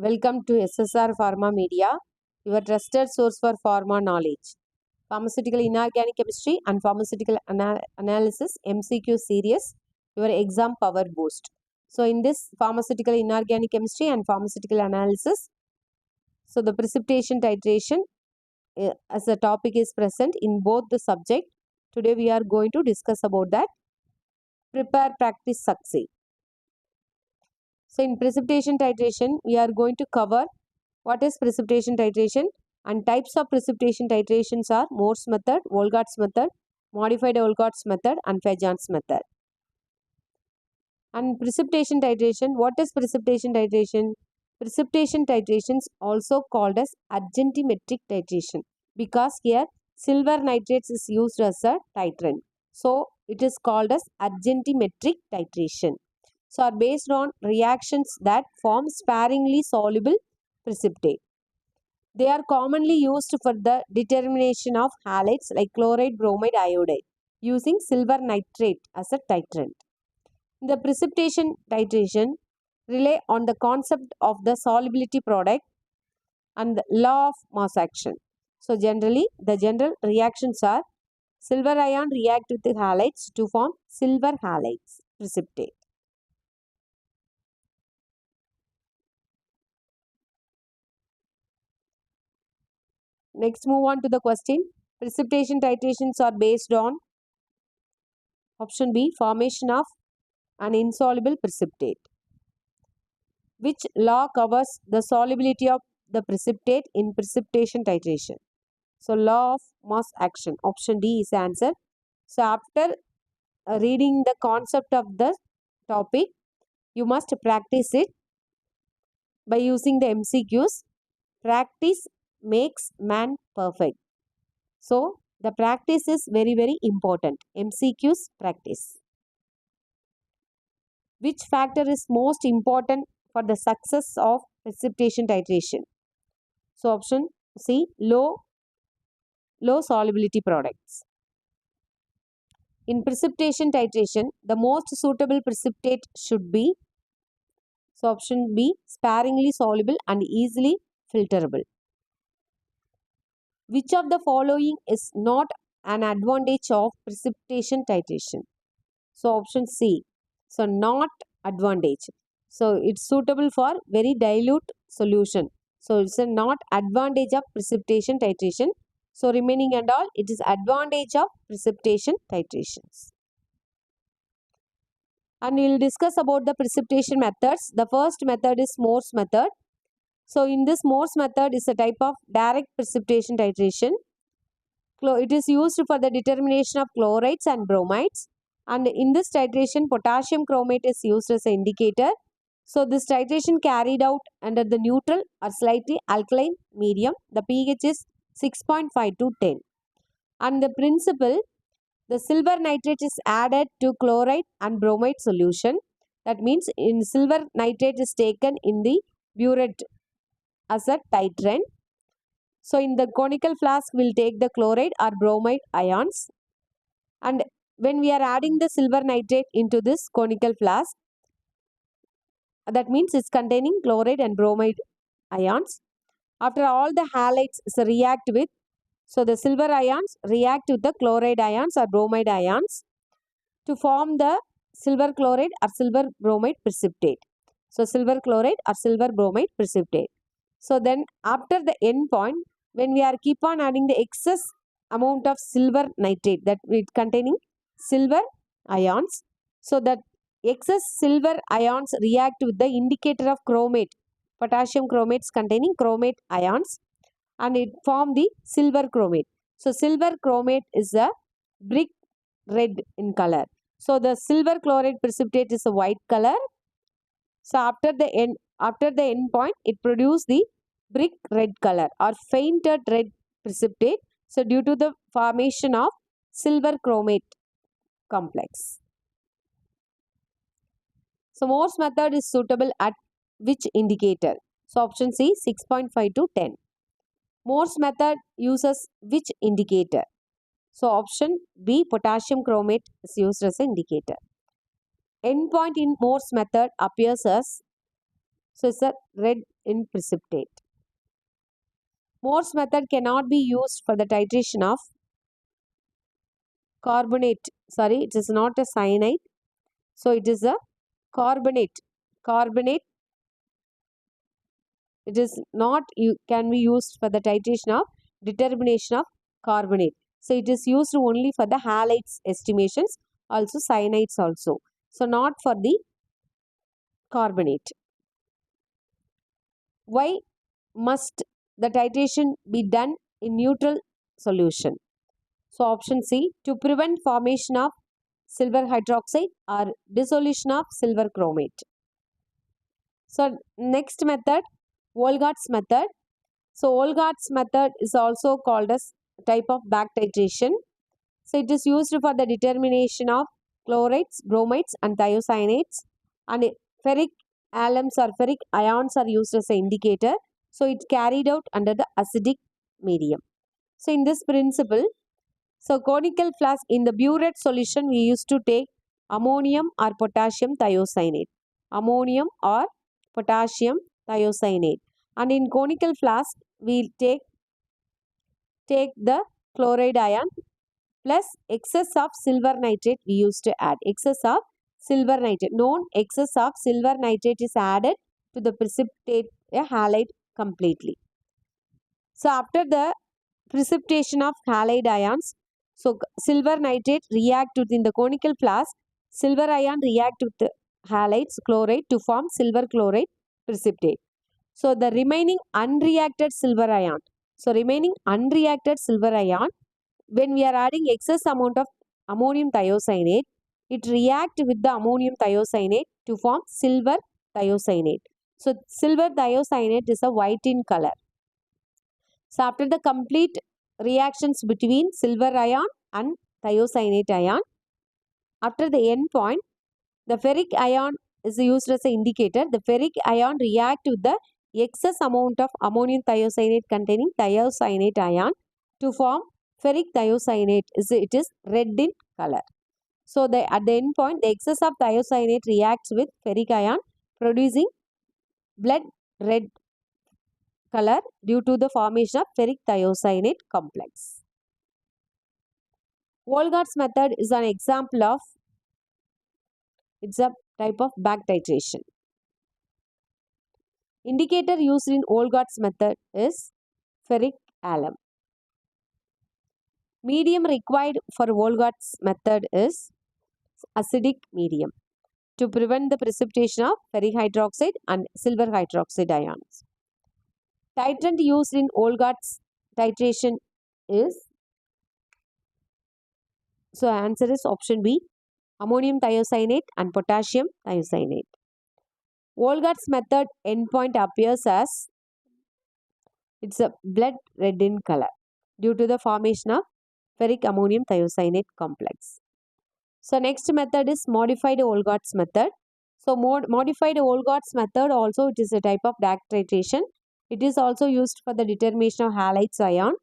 Welcome to SSR Pharma Media, your trusted source for pharma knowledge. Pharmaceutical Inorganic Chemistry and Pharmaceutical Analysis MCQ series, your exam power boost. So, in this Pharmaceutical Inorganic Chemistry and Pharmaceutical Analysis, so the precipitation titration as a topic is present in both the subject. Today we are going to discuss about that. Prepare, practice, succeed. So, in precipitation titration, we are going to cover what is precipitation titration and types of precipitation titrations are Morse method, Volgart's method, modified Volgart's method and Fajon's method. And precipitation titration, what is precipitation titration? Precipitation titrations also called as argentimetric titration because here silver nitrates is used as a titrant. So, it is called as argentimetric titration. So, are based on reactions that form sparingly soluble precipitate. They are commonly used for the determination of halides like chloride, bromide, iodide using silver nitrate as a titrant. The precipitation titration rely on the concept of the solubility product and the law of mass action. So, generally the general reactions are silver ion react with the halides to form silver halides precipitate. Next, move on to the question. Precipitation titrations are based on option B, formation of an insoluble precipitate. Which law covers the solubility of the precipitate in precipitation titration? So, law of mass action. Option D is the answer. So, after reading the concept of the topic, you must practice it by using the MCQs. Practice makes man perfect. So, the practice is very important. MCQs practice. Which factor is most important for the success of precipitation titration? So, option C, low solubility products. In precipitation titration, the most suitable precipitate should be, so option B, sparingly soluble and easily filterable. Which of the following is not an advantage of precipitation titration? So, option C, so not advantage. So, it's suitable for very dilute solution. So, it's a not advantage of precipitation titration. So, remaining and all, it is advantage of precipitation titrations. And we will discuss about the precipitation methods. The first method is Morse method. So, in this Morse method is a type of direct precipitation titration. It is used for the determination of chlorides and bromides. And in this titration, potassium chromate is used as an indicator. So, this titration carried out under the neutral or slightly alkaline medium. The pH is 6.5 to 10. And the principle, the silver nitrate is added to chloride and bromide solution. That means in silver nitrate is taken in the burette as a titrant. So, in the conical flask, we will take the chloride or bromide ions. And when we are adding the silver nitrate into this conical flask, that means it's containing chloride and bromide ions. After all the halides react with, so the silver ions react with the chloride ions or bromide ions to form the silver chloride or silver bromide precipitate. So, silver chloride or silver bromide precipitate. So, then after the end point, when we are keep on adding the excess amount of silver nitrate, that it containing silver ions, so that excess silver ions react with the indicator of chromate, potassium chromates containing chromate ions, and it form the silver chromate. So, silver chromate is a brick red in color. So, the silver chloride precipitate is a white color. So, after the end point, it produces the brick red color or fainted red precipitate. So, due to the formation of silver chromate complex. So, Morse method is suitable at which indicator? So, option C, 6.5 to 10. Morse method uses which indicator? So, option B, potassium chromate is used as an indicator. Endpoint in Morse method appears as, So it's a red in precipitate. Morse method cannot be used for the titration of carbonate. Sorry, it is not a cyanide. So it is a carbonate. Carbonate. It is not can be used for the titration of determination of carbonate. So it is used only for the halides estimations, also cyanides also. So not for the carbonate. Why must the titration be done in neutral solution? So option C, to prevent formation of silver hydroxide or dissolution of silver chromate. So next method, Volgart's method. So Volgart's method is also called as type of back titration. So it is used for the determination of chlorides, bromides and thiocyanates, and ferric alums or ferric ions are used as an indicator. So it's carried out under the acidic medium. So in this principle, so conical flask in the burette solution we used to take ammonium or potassium thiocyanate. Ammonium or potassium thiocyanate. And in conical flask we take the chloride ion plus excess of silver nitrate we used to add. Excess of silver nitrate. Known excess of silver nitrate is added to the precipitate halide completely. So after the precipitation of halide ions, so silver nitrate react within the conical flask, silver ion react with the halides chloride to form silver chloride precipitate. So the remaining unreacted silver ion. So remaining unreacted silver ion, when we are adding excess amount of ammonium thiocyanate, it react with the ammonium thiocyanate to form silver thiocyanate. So silver thiocyanate is a white in color. So after the complete reactions between silver ion and thiocyanate ion, after the end point, the ferric ion is used as an indicator. The ferric ion react with the excess amount of ammonium thiocyanate containing thiocyanate ion to form ferric thiocyanate. It is red in color. So at the end point, the excess of thiocyanate reacts with ferric ion, producing blood red color due to the formation of ferric thiocyanate complex. Volgart's method is an example of, it's a type of back titration. Indicator used in Volgart's method is ferric alum. Medium required for Volgart's method is acidic medium to prevent the precipitation of ferric hydroxide and silver hydroxide ions. Titrant used in Volgart's titration is, so answer is option B, ammonium thiocyanate and potassium thiocyanate. Volgart's method endpoint appears as, it's a blood red in color due to the formation of ferric ammonium thiocyanate complex. So next method is modified Volgart's method. So modified Volgart's method also, it is a type of back titration. It is also used for the determination of halides ion,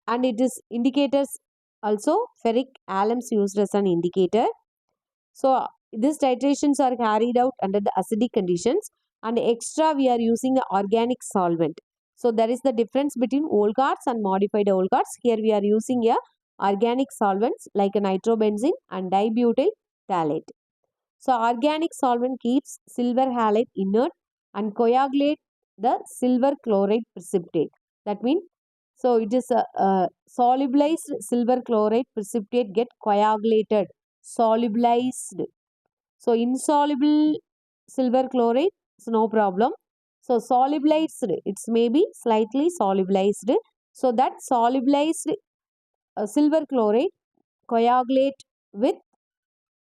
and it is indicators also ferric alums used as an indicator. So these titrations are carried out under the acidic conditions, and extra we are using the organic solvent. So there is the difference between Volgart's and modified Volgart's. Here we are using a organic solvents like a nitrobenzene and dibutyl phthalate. So organic solvent keeps silver halide inert and coagulate the silver chloride precipitate. That means, so it is a solubilized silver chloride precipitate get coagulated, solubilized. So insoluble silver chloride is no problem. So solubilized, it's maybe slightly solubilized. So that solubilized silver chloride coagulate with,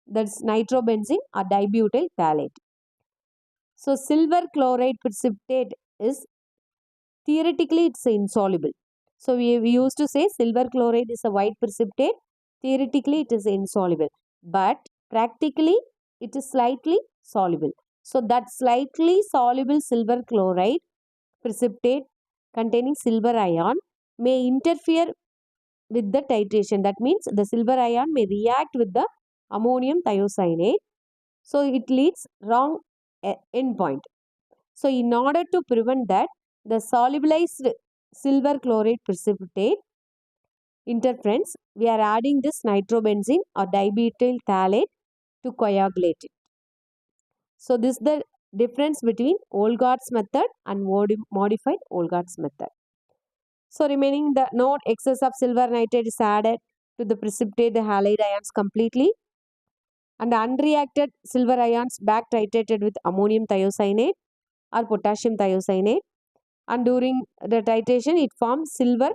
that's nitrobenzene or dibutyl phthalate. So silver chloride precipitate is, theoretically it's insoluble. So we used to say silver chloride is a white precipitate. Theoretically it is insoluble, but practically it is slightly soluble. So that slightly soluble silver chloride precipitate containing silver ion may interfere with the titration. That means the silver ion may react with the ammonium thiocyanate. So it leads wrong endpoint. So in order to prevent that, the solubilized silver chloride precipitate interference, we are adding this nitrobenzene or dibutyl phthalate to coagulate it. So this is the difference between Olgaard's method and modified Olgaard's method. So remaining the no excess of silver nitrate is added to the precipitate the halide ions completely, and unreacted silver ions back titrated with ammonium thiocyanate or potassium thiocyanate, and during the titration it forms silver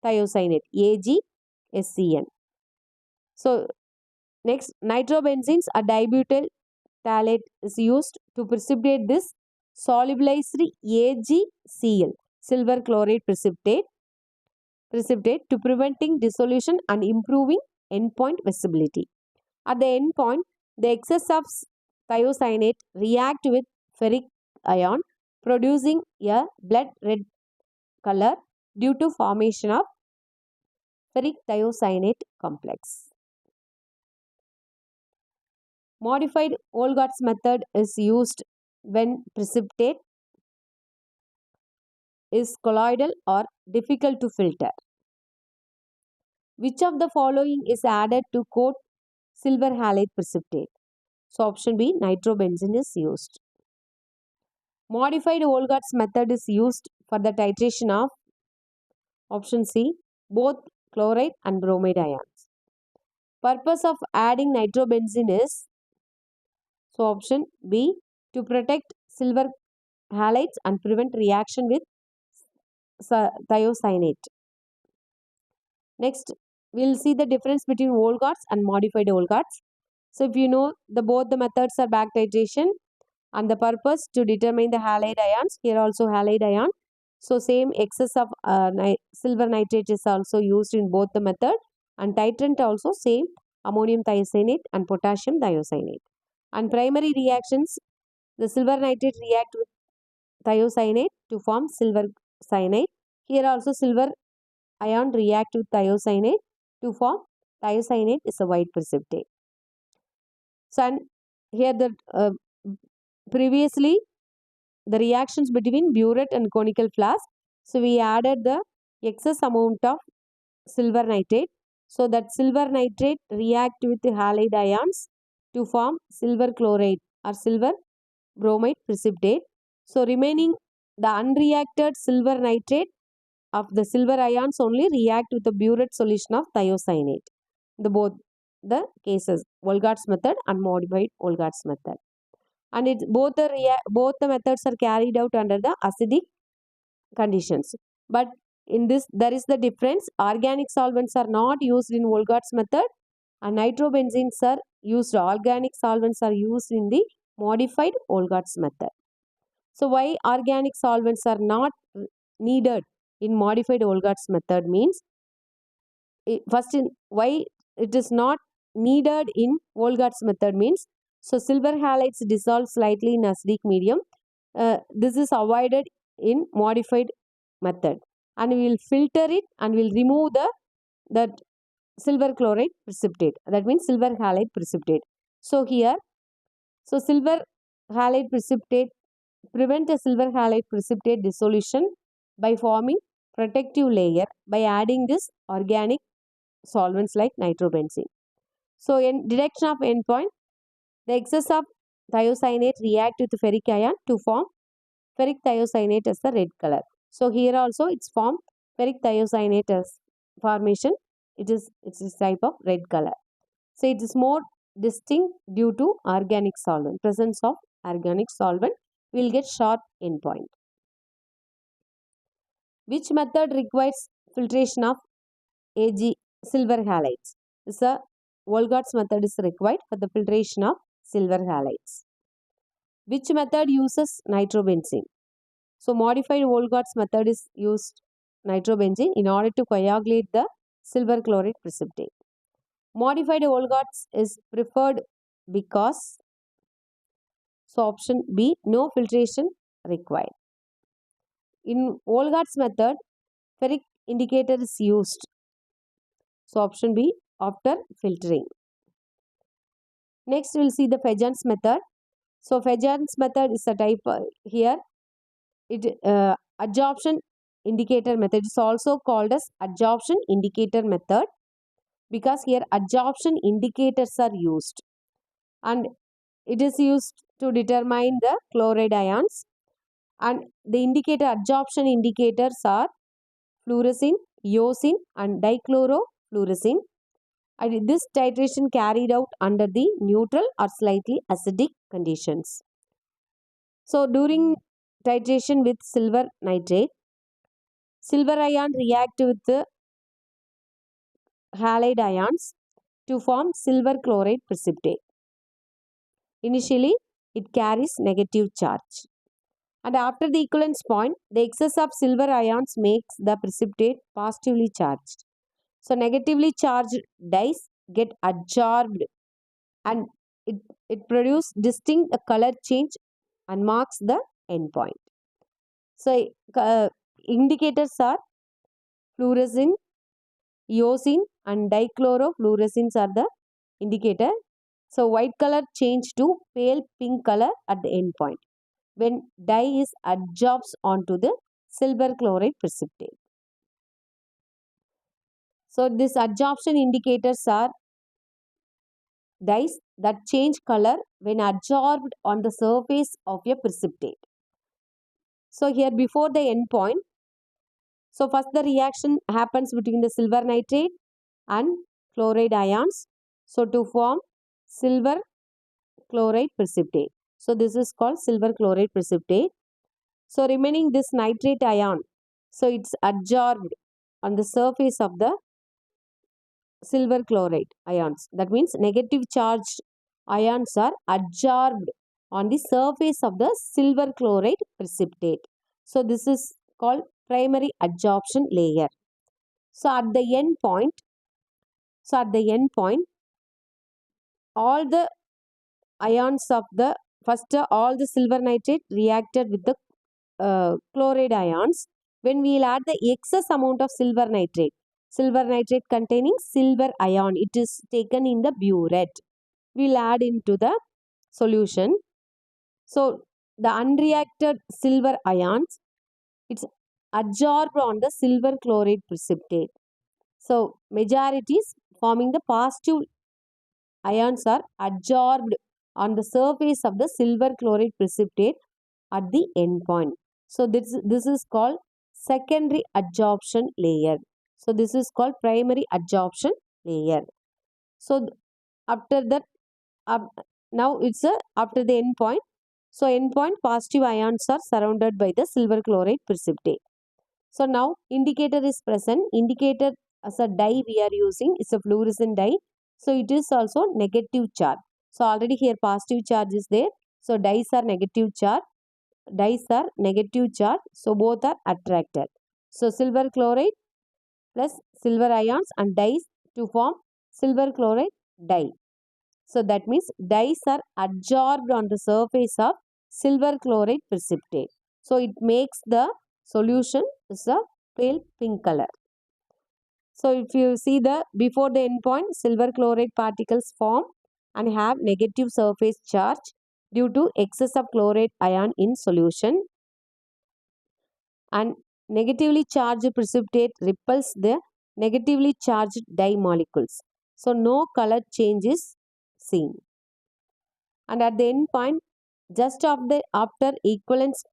thiocyanate AgSCN. So next, nitrobenzenes or dibutyl phthalate is used to precipitate this solubilized AgCl silver chloride precipitate to preventing dissolution and improving endpoint visibility. At the endpoint, the excess of thiocyanate react with ferric ion, producing a blood red color due to formation of ferric thiocyanate complex. Modified Olgaard's method is used when precipitate is colloidal or difficult to filter. Which of the following is added to coat silver halide precipitate? So option B, nitrobenzene is used. Modified Olgaard's method is used for the titration of option C, both chloride and bromide ions. Purpose of adding nitrobenzene is, so option B, to protect silver halides and prevent reaction with thiocyanate. Next, we will see the difference between Olgaard's and modified Olgaard's. So if you know both the methods are back titration, and the purpose to determine the halide ions, here also halide ion. So same excess of silver nitrate is also used in both the method, and titrant also same ammonium thiocyanate and potassium thiocyanate. And primary reactions, the silver nitrate react with thiocyanate to form silver cyanide. Here also silver ion react with thiocyanate to form thiocyanate is a white precipitate. So and here the previously the reactions between burette and conical flask. So we added the excess amount of silver nitrate. So that silver nitrate react with the halide ions to form silver chloride or silver bromide precipitate. So remaining the unreacted silver nitrate of the silver ions only react with the burette solution of thiocyanate. Both the cases, Olgaard's method and modified Olgaard's method. And it's both the methods are carried out under the acidic conditions. But in this there is the difference. Organic solvents are not used in Olgaard's method, and nitrobenzenes are used. Organic solvents are used in the modified Olgaard's method. So why organic solvents are not needed in modified Olgaard's method means, why it is not needed in Olgaard's method means, so silver halides dissolve slightly in acidic medium. This is avoided in modified method, and we will filter it and we will remove that silver chloride precipitate, that means silver halide precipitate. So here, so silver halide precipitate prevent a silver halide precipitate dissolution by forming protective layer by adding this organic solvents like nitrobenzene. So in detection of endpoint, the excess of thiocyanate react with ferric ion to form ferric thiocyanate as the red color. So here also it's formed ferric thiocyanate as formation. It's type of red color. So it is more distinct due to organic solvent. Presence of organic solvent will get sharp endpoint. Which method requires filtration of Ag silver halides? This is Olgaard's method is required for the filtration of silver halides. Which method uses nitrobenzene? So modified Olgaard's method is used nitrobenzene in order to coagulate the silver chloride precipitate. Modified Olgaard's is preferred because, so option B, no filtration required. In Olgaard's method, ferric indicator is used. So option B, after filtering. Next we will see the Fejan's method. So Fejan's method is a type here. Adsorption indicator method is also called as adsorption indicator method because here adsorption indicators are used, and it is used to determine the chloride ions, and the adsorption indicators are fluorescein, eosin and dichlorofluorescein, and this titration carried out under the neutral or slightly acidic conditions. So during titration with silver nitrate, silver ion react with the halide ions to form silver chloride precipitate. Initially, it carries negative charge. And after the equivalence point, the excess of silver ions makes the precipitate positively charged. So negatively charged dyes get adsorbed, and it produces distinct color change and marks the endpoint. So indicators are fluorescein, eosin and dichlorofluorescins are the indicator. So white color change to pale pink color at the end point when dye is adsorbs onto the silver chloride precipitate. So this adsorption indicators are dyes that change color when adsorbed on the surface of a precipitate. So here before the end point, so first the reaction happens between the silver nitrate and chloride ions, so to form silver chloride precipitate. So this is called silver chloride precipitate. So remaining this nitrate ion, so it's adsorbed on the surface of the silver chloride ions. That means negative charged ions are adsorbed on the surface of the silver chloride precipitate. So this is called primary adsorption layer. So at the end point, all the ions of the all the silver nitrate reacted with the chloride ions. When we will add the excess amount of silver nitrate containing silver ion, it is taken in the burette. We will add into the solution. So the unreacted silver ions, it's adsorbed on the silver chloride precipitate. So majorities forming the positive ions are adsorbed on the surface of the silver chloride precipitate at the end point. So this is called secondary adsorption layer. So this is called primary adsorption layer. So after that, now it's after the end point. So end point positive ions are surrounded by the silver chloride precipitate. So now indicator is present. Indicator as a dye we are using is a fluorescent dye. So it is also negative charge. So already here positive charge is there. So dyes are negative charge. So both are attracted. So silver chloride plus silver ions and dyes to form silver chloride dye. So that means dyes are adsorbed on the surface of silver chloride precipitate. So it makes the solution is a pale pink color. So if you see the before the end point, silver chloride particles form and have negative surface charge due to excess of chloride ion in solution, and negatively charged precipitate repels the negatively charged dye molecules. So no color change is seen. And at the end point, just after equivalence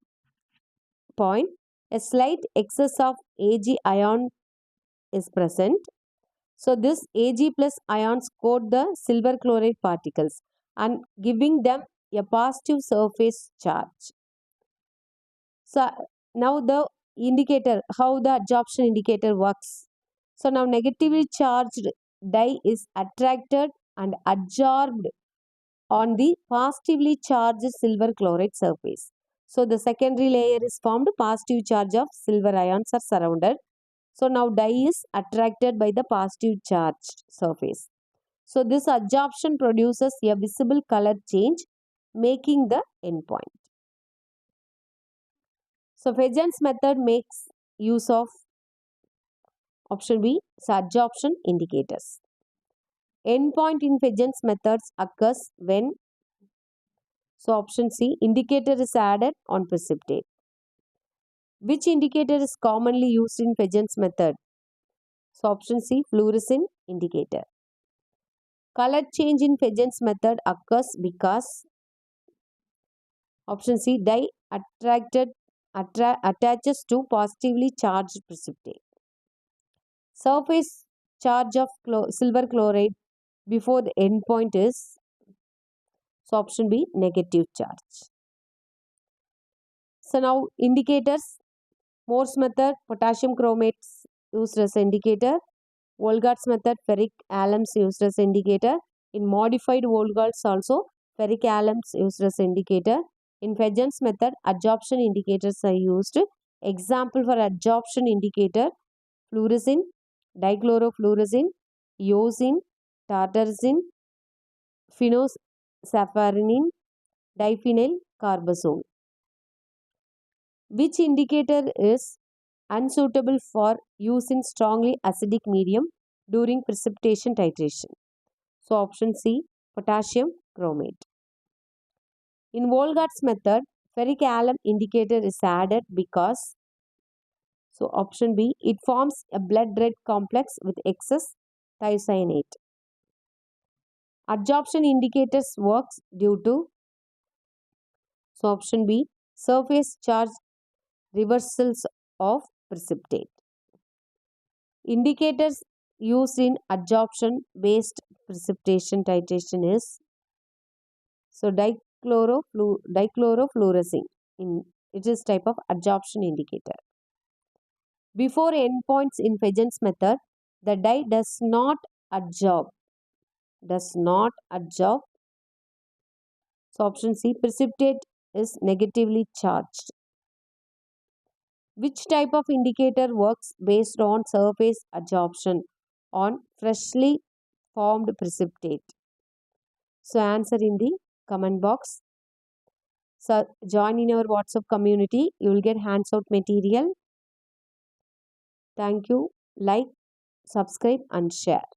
point, a slight excess of Ag ion is present. So this Ag plus ions coat the silver chloride particles and giving them a positive surface charge. So now the indicator, how the adsorption indicator works. So now negatively charged dye is attracted and adsorbed on the positively charged silver chloride surface. So the secondary layer is formed, positive charge of silver ions are surrounded. So now dye is attracted by the positive charged surface. So this adsorption produces a visible color change, making the endpoint. So Fejan's method makes use of option B, adsorption indicators. Endpoint in Fejan's methods occurs when So option C, indicator is added on precipitate. Which indicator is commonly used in Fagans method? So option C, fluorescent indicator. Color change in Fagans method occurs because option C, dye attaches to positively charged precipitate. Surface charge of silver chloride before the endpoint is, so option B, negative charge. So now indicators, Morse method, potassium chromates used as indicator. Volgart's method, ferric alums used as indicator. In modified Volgart's also, ferric alums used as indicator. In Fagans method, adsorption indicators are used. Example for adsorption indicator, fluorescein, dichlorofluorescein, eosin, tartrazine, phenosapharinin, diphenyl carbazole. Which indicator is unsuitable for use in strongly acidic medium during precipitation titration? So option C, potassium chromate. In Volgart's method, ferric alum indicator is added because, so option B, it forms a blood red complex with excess thiocyanate. Adsorption indicators works due to, so option B, surface charge reversals of precipitate. Indicators used in adsorption based precipitation titration is, so dichlorofluorescein. It is type of adsorption indicator. Before endpoints in Fagans method, the dye does not adsorb. Does not adsorb. So option C, precipitate is negatively charged. Which type of indicator works based on surface adsorption on freshly formed precipitate? So answer in the comment box. So join in our WhatsApp community. You will get hands-out material. Thank you. Like, subscribe and share.